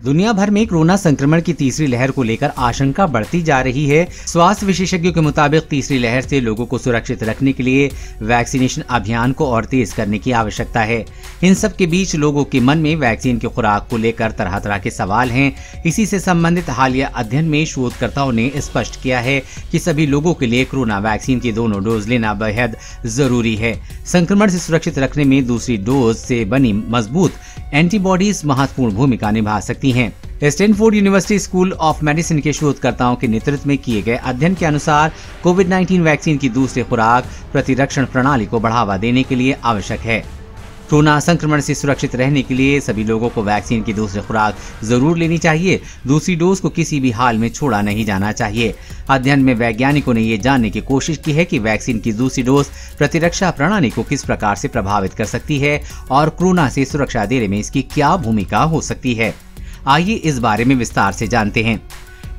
दुनिया भर में कोरोना संक्रमण की तीसरी लहर को लेकर आशंका बढ़ती जा रही है। स्वास्थ्य विशेषज्ञों के मुताबिक तीसरी लहर से लोगों को सुरक्षित रखने के लिए वैक्सीनेशन अभियान को और तेज करने की आवश्यकता है। इन सब के बीच लोगों के मन में वैक्सीन की खुराक को लेकर तरह तरह के सवाल हैं। इसी से संबंधित हालिया अध्ययन में शोधकर्ताओं ने स्पष्ट किया है कि सभी लोगों के लिए कोरोना वैक्सीन की दोनों डोज लेना बेहद जरूरी है। संक्रमण से सुरक्षित रखने में दूसरी डोज से बनी मजबूत एंटीबॉडीज महत्वपूर्ण भूमिका निभा सकती हैं। Stanford university school of medicine के शोधकर्ताओं के नेतृत्व में किए गए अध्ययन के अनुसार कोविड-19 वैक्सीन की दूसरी खुराक प्रतिरक्षण प्रणाली को बढ़ावा देने के लिए आवश्यक है। कोरोना संक्रमण से सुरक्षित रहने के लिए सभी लोगों को वैक्सीन की दूसरी खुराक जरूर लेनी चाहिए। दूसरी डोज को किसी भी हाल में छोड़ा नहीं जाना चाहिए। अध्ययन में वैज्ञानिकों ने ये जानने की कोशिश की है कि वैक्सीन की दूसरी डोज प्रतिरक्षा प्रणाली को किस प्रकार से प्रभावित कर सकती है और कोरोना से सुरक्षा देने में इसकी क्या भूमिका हो सकती है। आइए इस बारे में विस्तार से जानते हैं।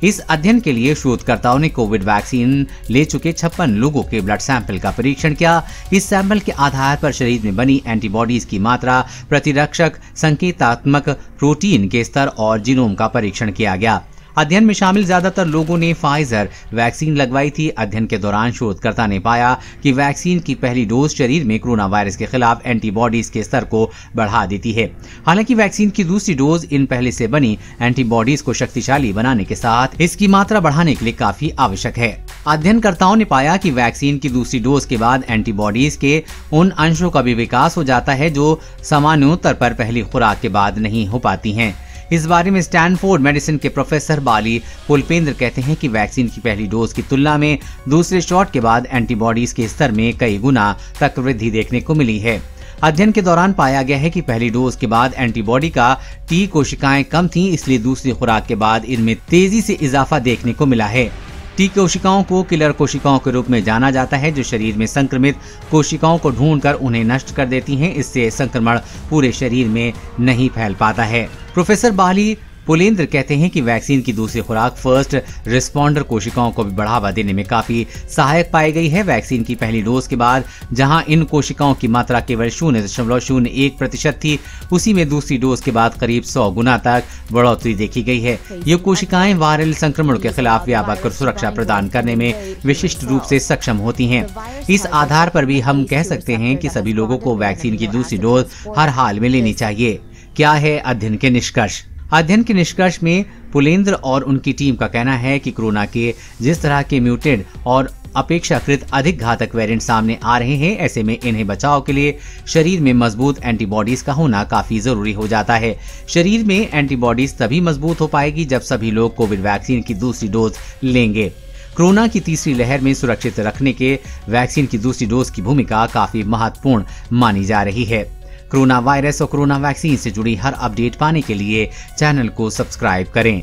इस अध्ययन के लिए शोधकर्ताओं ने कोविड वैक्सीन ले चुके 56 लोगों के ब्लड सैंपल का परीक्षण किया। इस सैंपल के आधार पर शरीर में बनी एंटीबॉडीज की मात्रा, प्रतिरक्षक संकेतात्मक प्रोटीन के स्तर और जीनोम का परीक्षण किया गया। अध्ययन में शामिल ज्यादातर लोगों ने फाइजर वैक्सीन लगवाई थी। अध्ययन के दौरान शोधकर्ता ने पाया कि वैक्सीन की पहली डोज शरीर में कोरोना वायरस के खिलाफ एंटीबॉडीज के स्तर को बढ़ा देती है। हालांकि वैक्सीन की दूसरी डोज इन पहले से बनी एंटीबॉडीज को शक्तिशाली बनाने के साथ इसकी मात्रा बढ़ाने के लिए काफी आवश्यक है। अध्ययनकर्ताओं ने पाया कि वैक्सीन की दूसरी डोज के बाद एंटीबॉडीज के उन अंशों का भी विकास हो जाता है जो सामान्योत्तर पर पहली खुराक के बाद नहीं हो पाती हैं। इस बारे में स्टैनफोर्ड मेडिसिन के प्रोफेसर बाली पुलपेंद्र कहते हैं कि वैक्सीन की पहली डोज की तुलना में दूसरे शॉट के बाद एंटीबॉडीज के स्तर में कई गुना तक वृद्धि देखने को मिली है। अध्ययन के दौरान पाया गया है कि पहली डोज के बाद एंटीबॉडी का टी कोशिकाएं कम थीं, इसलिए दूसरी खुराक के बाद इनमें तेजी से इजाफा देखने को मिला है। टी कोशिकाओं को किलर कोशिकाओं के रूप में जाना जाता है, जो शरीर में संक्रमित कोशिकाओं को ढूंढकर उन्हें नष्ट कर देती हैं। इससे संक्रमण पूरे शरीर में नहीं फैल पाता है। प्रोफेसर बाली पुलेंद्र कहते हैं कि वैक्सीन की दूसरी खुराक फर्स्ट रिस्पॉन्डर कोशिकाओं को भी बढ़ावा देने में काफी सहायक पाई गई है। वैक्सीन की पहली डोज के बाद जहां इन कोशिकाओं की मात्रा केवल 0.01% थी, उसी में दूसरी डोज के बाद करीब 100 गुना तक बढ़ोतरी देखी गई है। ये कोशिकाएं वायरल संक्रमण के खिलाफ व्यापक सुरक्षा प्रदान करने में विशिष्ट रूप से सक्षम होती हैं। इस आधार पर भी हम कह सकते हैं कि सभी लोगों को वैक्सीन की दूसरी डोज हर हाल में लेनी चाहिए। क्या है अध्ययन के निष्कर्ष? अध्ययन के निष्कर्ष में पुलेंद्र और उनकी टीम का कहना है कि कोरोना के जिस तरह के म्यूटेड और अपेक्षाकृत अधिक घातक वेरिएंट सामने आ रहे हैं, ऐसे में इन्हें बचाव के लिए शरीर में मजबूत एंटीबॉडीज का होना काफी जरूरी हो जाता है। शरीर में एंटीबॉडीज तभी मजबूत हो पाएगी जब सभी लोग कोविड वैक्सीन की दूसरी डोज लेंगे। कोरोना की तीसरी लहर में सुरक्षित रखने के वैक्सीन की दूसरी डोज की भूमिका काफी महत्वपूर्ण मानी जा रही है। कोरोना वायरस और कोरोना वैक्सीन से जुड़ी हर अपडेट पाने के लिए चैनल को सब्सक्राइब करें।